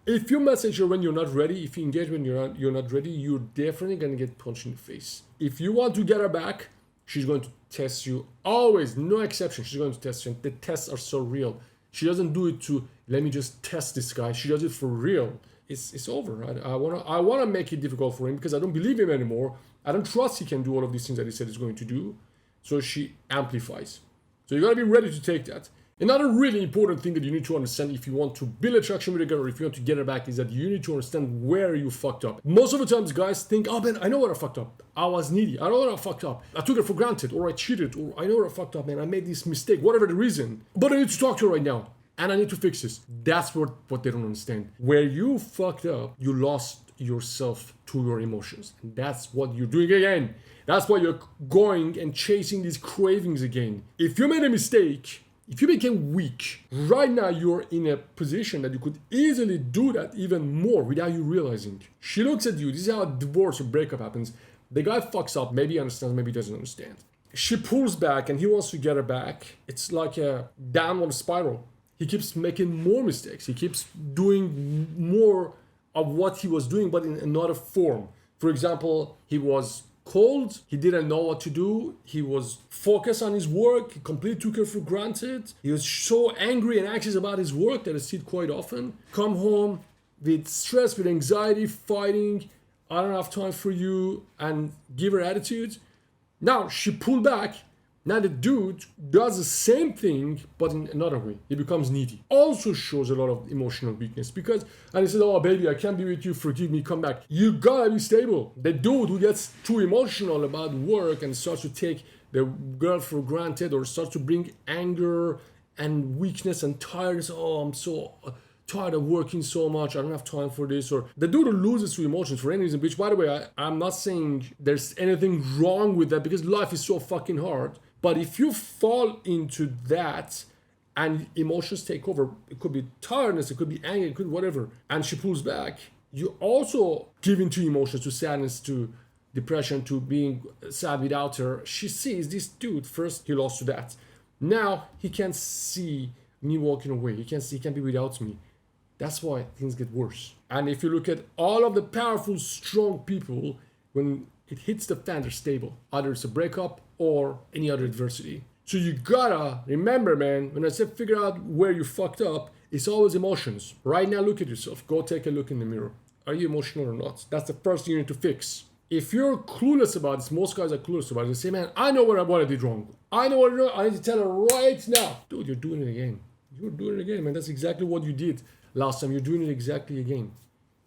If you message her when you're not ready, if you engage when you're not ready, you're definitely gonna get punched in the face. If you want to get her back, she's going to test you always, no exception. She's going to test you. And the tests are so real. She doesn't do it to let me just test this guy. She does it for real. It's over. Right? I wanna make it difficult for him because I don't believe him anymore. I don't trust he can do all of these things that he said he's going to do. So she amplifies. So you gotta be ready to take that. Another really important thing that you need to understand if you want to build attraction with a girl or if you want to get her back is that you need to understand where you fucked up. Most of the times guys think, oh man, I know where I fucked up. I was needy. I know where I fucked up. I took it for granted or I cheated or I know where I fucked up, man. I made this mistake, whatever the reason. But I need to talk to her right now and I need to fix this. That's what they don't understand. Where you fucked up, you lost yourself to your emotions. And that's what you're doing again. That's why you're going and chasing these cravings again. If you made a mistake, if you became weak, right now you're in a position that you could easily do that even more without you realizing. She looks at you, this is how a divorce or breakup happens. The guy fucks up, maybe he understands, maybe he doesn't understand. She pulls back and he wants to get her back. It's like a downward spiral. He keeps making more mistakes. He keeps doing more of what he was doing, but in another form. For example, he was cold, he didn't know what to do, he was focused on his work, he completely took her for granted, he was so angry and anxious about his work that I see it quite often. Come home with stress, with anxiety, fighting, I don't have time for you, and give her attitude. Now she pulled back. Now the dude does the same thing, but in another way. He becomes needy. Also shows a lot of emotional weakness because, and he says, oh baby, I can't be with you, forgive me, come back. You gotta be stable. The dude who gets too emotional about work and starts to take the girl for granted or starts to bring anger and weakness and tiredness. Oh, I'm so tired of working so much, I don't have time for this. Or the dude who loses to emotions for any reason, which by the way, I'm not saying there's anything wrong with that because life is so fucking hard. But if you fall into that and emotions take over, it could be tiredness, it could be anger, it could be whatever, and she pulls back, you also give into emotions, to sadness, to depression, to being sad without her. She sees this dude, first he lost to that. Now he can't see me walking away. He can't be without me. That's why things get worse. And if you look at all of the powerful, strong people, when it hits the fan, they're stable. Either it's a breakup or any other adversity. So you gotta remember, man, when I said figure out where you fucked up, it's always emotions. Right now, look at yourself. Go take a look in the mirror. Are you emotional or not? That's the first thing you need to fix. If you're clueless about this, most guys are clueless about it. They say, man, I know what I did wrong. I know what I did wrong. I need to tell her right now. Dude, you're doing it again. You're doing it again, man. That's exactly what you did last time. You're doing it exactly again.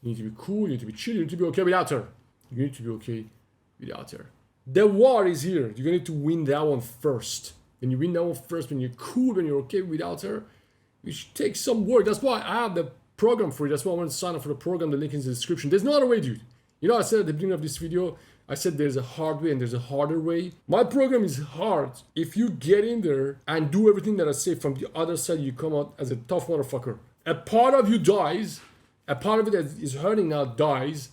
You need to be cool. You need to be chill. You need to be okay without her. You need to be okay without her. The war is here. You're going to need to win that one first. When you win that one first, when you're cool, when you're okay without her, you should take some work. That's why I have the program for you. That's why I want to sign up for the program. The link is in the description. There's no other way, dude. You know, I said at the beginning of this video, I said there's a hard way and there's a harder way. My program is hard. If you get in there and do everything that I say, from the other side, you come out as a tough motherfucker. A part of you dies. A part of it that is hurting now dies.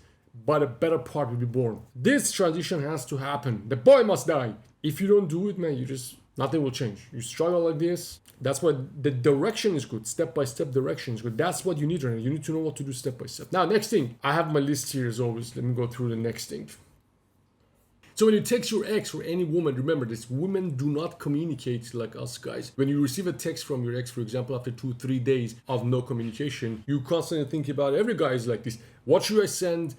But a better part will be born. This transition has to happen. The boy must die. If you don't do it, man, nothing will change. You struggle like this. That's why the direction is good. Step-by-step direction is good. That's what you need right now. You need to know what to do step by step. Now, next thing. I have my list here as always. Let me go through the next thing. So when you text your ex or any woman, remember this, women do not communicate like us guys. When you receive a text from your ex, for example, after 2-3 days of no communication, you constantly think about, every guy is like this. What should I send?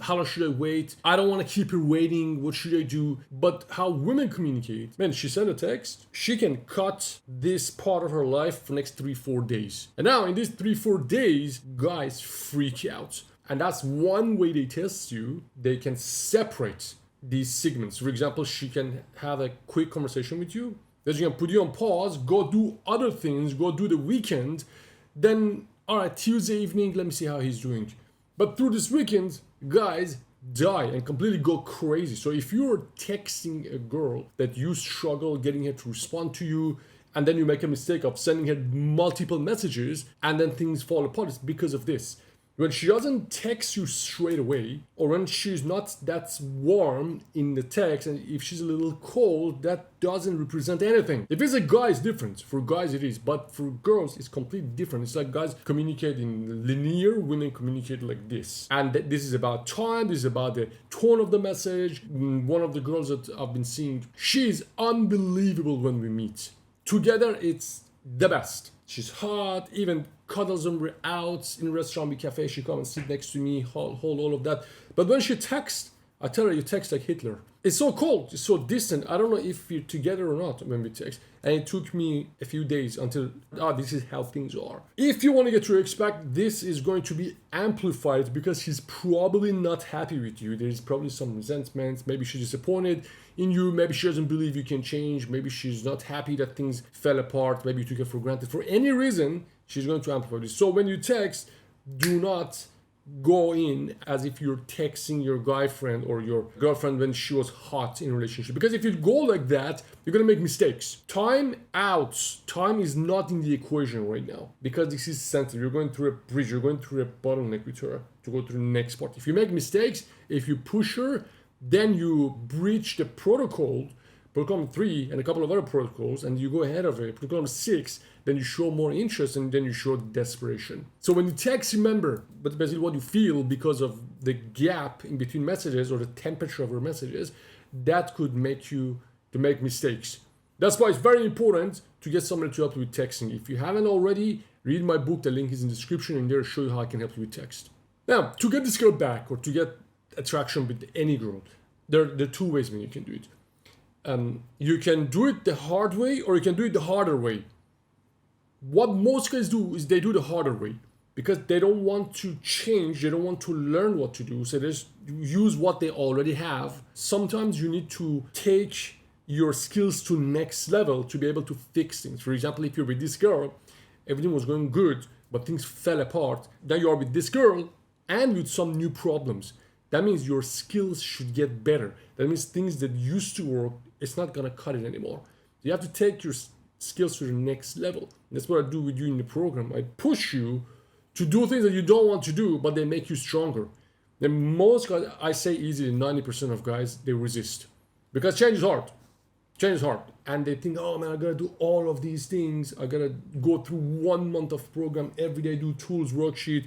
How long should I wait? I don't want to keep her waiting. What should I do? But how women communicate, man, she sent a text. She can cut this part of her life for next 3-4 days. And now in these 3-4 days, guys freak out. And that's one way they test you. They can separate these segments. For example, she can have a quick conversation with you. Then she can put you on pause, go do other things, go do the weekend. Then, all right, Tuesday evening, let me see how he's doing. But through this weekend, guys die and completely go crazy. So if you're texting a girl that you struggle getting her to respond to you, and then you make a mistake of sending her multiple messages, and then things fall apart, it's because of this. When she doesn't text you straight away, or when she's not that warm in the text, and if she's a little cold, that doesn't represent anything. If it's a guy, it's different. For guys, it is, but for girls, it's completely different. It's like guys communicate in linear, women communicate like this. And this is about time, this is about the tone of the message. One of the girls that I've been seeing, she's unbelievable when we meet. Together, it's the best. She's hot, even cuddles when we're out in a restaurant, big cafe, she come and sit next to me, hold all of that. But when she texts, I tell her, you text like Hitler. It's so cold, it's so distant. I don't know if we're together or not when we text. And it took me a few days until, this is how things are. If you want to get to expect, this is going to be amplified because she's probably not happy with you. There's probably some resentment. Maybe she's disappointed in you. Maybe she doesn't believe you can change. Maybe she's not happy that things fell apart. Maybe you took it for granted. For any reason, she's going to amplify this. So when you text, do not go in as if you're texting your guy friend or your girlfriend when she was hot in a relationship. Because if you go like that, you're gonna make mistakes. Time is not in the equation right now because this is sensitive. You're going through a bridge, you're going through a bottleneck with her to go to the next part. If you make mistakes, if you push her, then you breach the protocol 3 and a couple of other protocols, and you go ahead of it, protocol 6, then you show more interest and then you show desperation. So when you text, remember, but basically what you feel because of the gap in between messages or the temperature of your messages, that could make you to make mistakes. That's why it's very important to get somebody to help you with texting. If you haven't already, read my book, the link is in the description, and there I'll show you how I can help you with text. Now, to get this girl back or to get attraction with any girl, there are 2 ways when you can do it. You can do it the hard way or you can do it the harder way. What most guys do is they do the harder way because they don't want to change, they don't want to learn what to do, so they just use what they already have. Sometimes you need to take your skills to next level to be able to fix things. For example, if you're with this girl, everything was going good, but things fell apart. Then you are with this girl and with some new problems. That means your skills should get better. That means things that used to work, it's not gonna cut it anymore. You have to take your skills to the next level. That's what I do with you in the program. I push you to do things that you don't want to do, but they make you stronger. Then most guys, I say easily 90% of guys, they resist. Because change is hard. Change is hard. And they think, oh man, I gotta do all of these things. I gotta go through 1 month of program every day, do tools, worksheet.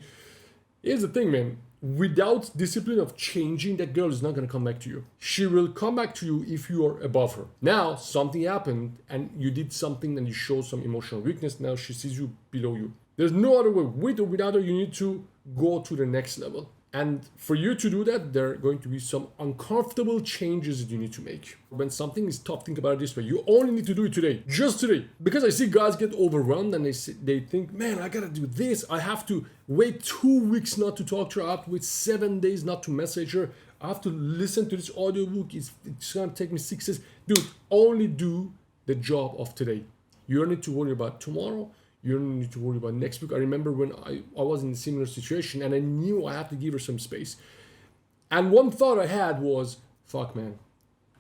Here's the thing, man. Without discipline of changing, that girl is not going to come back to you. She will come back to you if you are above her. Now, something happened and you did something and you showed some emotional weakness. Now she sees you below you. There's no other way. With or without her, you need to go to the next level. And for you to do that, there are going to be some uncomfortable changes that you need to make. When something is tough, think about it this way. You only need to do it today, just today. Because I see guys get overwhelmed and they think, man, I gotta do this. I have to wait 2 weeks not to talk to her. I have to wait 7 days not to message her. I have to listen to this audiobook. It's gonna take me 6 days. Dude, only do the job of today. You don't need to worry about tomorrow. You don't need to worry about next week. I remember when I was in a similar situation and I knew I had to give her some space. And one thought I had was, fuck man,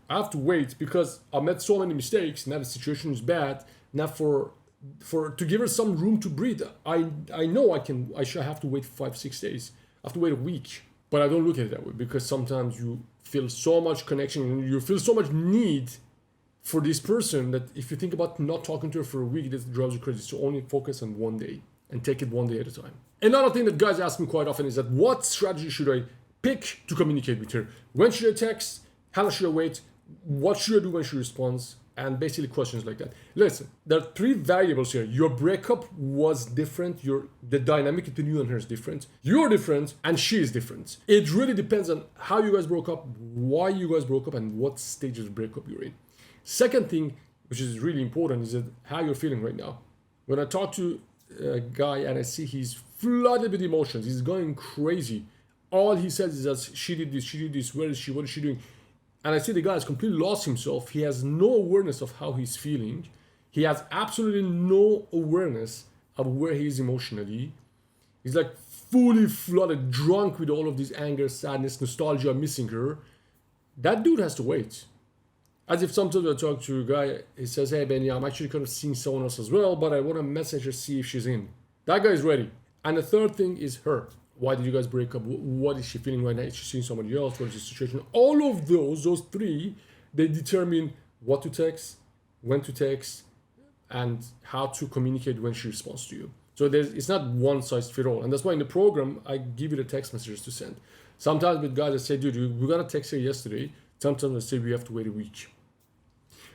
I have to wait because I made so many mistakes. Now the situation is bad. Now for to give her some room to breathe, I know I should have to wait 5-6 days. I have to wait a week. But I don't look at it that way because sometimes you feel so much connection and you feel so much need for this person that if you think about not talking to her for a week, that drives you crazy. So only focus on 1 day and take it 1 day at a time. Another thing that guys ask me quite often is that what strategy should I pick to communicate with her? When should I text? How long should I wait? What should I do when she responds? And basically questions like that. Listen, there are 3 variables here. Your breakup was different. The dynamic between you and her is different. You're different and she is different. It really depends on how you guys broke up, why you guys broke up, and what stage of breakup you're in. Second thing, which is really important, is that how you're feeling right now. When I talk to a guy and I see he's flooded with emotions, he's going crazy. All he says is that she did this, where is she, what is she doing? And I see the guy has completely lost himself. He has no awareness of how he's feeling. He has absolutely no awareness of where he is emotionally. He's like fully flooded, drunk with all of this anger, sadness, nostalgia, missing her. That dude has to wait. As if sometimes I talk to a guy, he says, hey Benny, I'm actually kind of seeing someone else as well, but I want to message her, see if she's in. That guy is ready. And the third thing is her. Why did you guys break up? What is she feeling right now? Is she seeing somebody else? What is the situation? All of those three, they determine what to text, when to text, and how to communicate when she responds to you. So it's not one size fit all. And that's why in the program, I give you the text messages to send. Sometimes with guys, I say, dude, we got a text here yesterday. Sometimes I say we have to wait a week.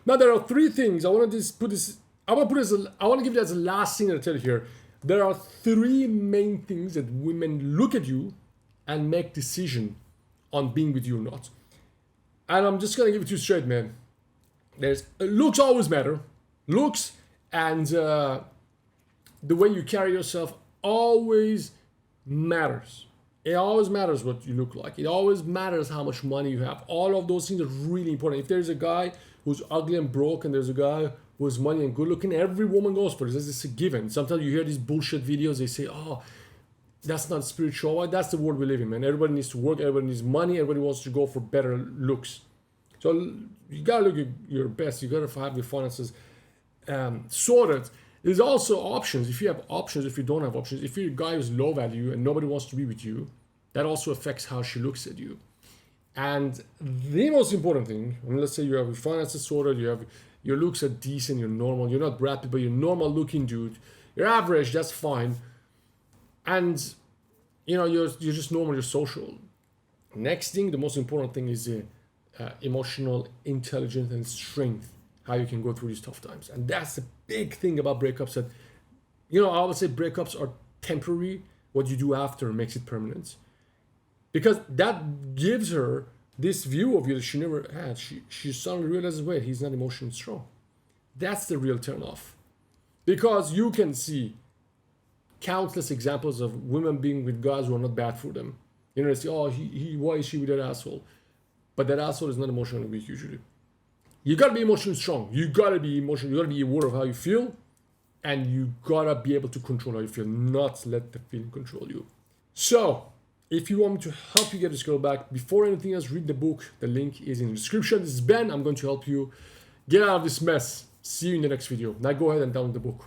Now, there are three things. I want to give it as the last thing that I tell you here. There are three main things that women look at you and make decision on being with you or not. And I'm just going to give it to you straight, man. Looks always matter. Looks and the way you carry yourself always matters. It always matters what you look like. It always matters how much money you have. All of those things are really important. If there's a guy who's ugly and broke and there's a guy who's money and good looking, every woman goes for this. It's a given. Sometimes you hear these bullshit videos. They say, oh, that's not spiritual. Well, that's the world we live in, man. Everybody needs to work. Everybody needs money. Everybody wants to go for better looks. So you got to look at your best. You got to have your finances sorted. There's also options. If you have options, if you don't have options, if you're a guy who's low value and nobody wants to be with you, that also affects how she looks at you. And the most important thing, let's say you have your finances sorted, you have your looks are decent, you're normal, you're not Brad Pitt, but you're normal looking dude, you're average, that's fine. And you're just normal, you're social. Next thing, the most important thing is emotional intelligence and strength, how you can go through these tough times. And that's the big thing about breakups, that I would say breakups are temporary. What you do after makes it permanent, because that gives her this view of you that she never had. She suddenly realizes, wait, he's not emotionally strong. That's the real turnoff, because you can see countless examples of women being with guys who are not bad for them. They say, oh, why is she with that asshole? But that asshole is not emotionally weak usually. You gotta be emotionally strong. You gotta be emotional. You gotta be aware of how you feel, and you gotta be able to control how you feel, not let the feeling control you. So, if you want me to help you get this girl back, before anything else, read the book. The link is in the description. This is Ben. I'm going to help you get out of this mess. See you in the next video. Now go ahead and download the book.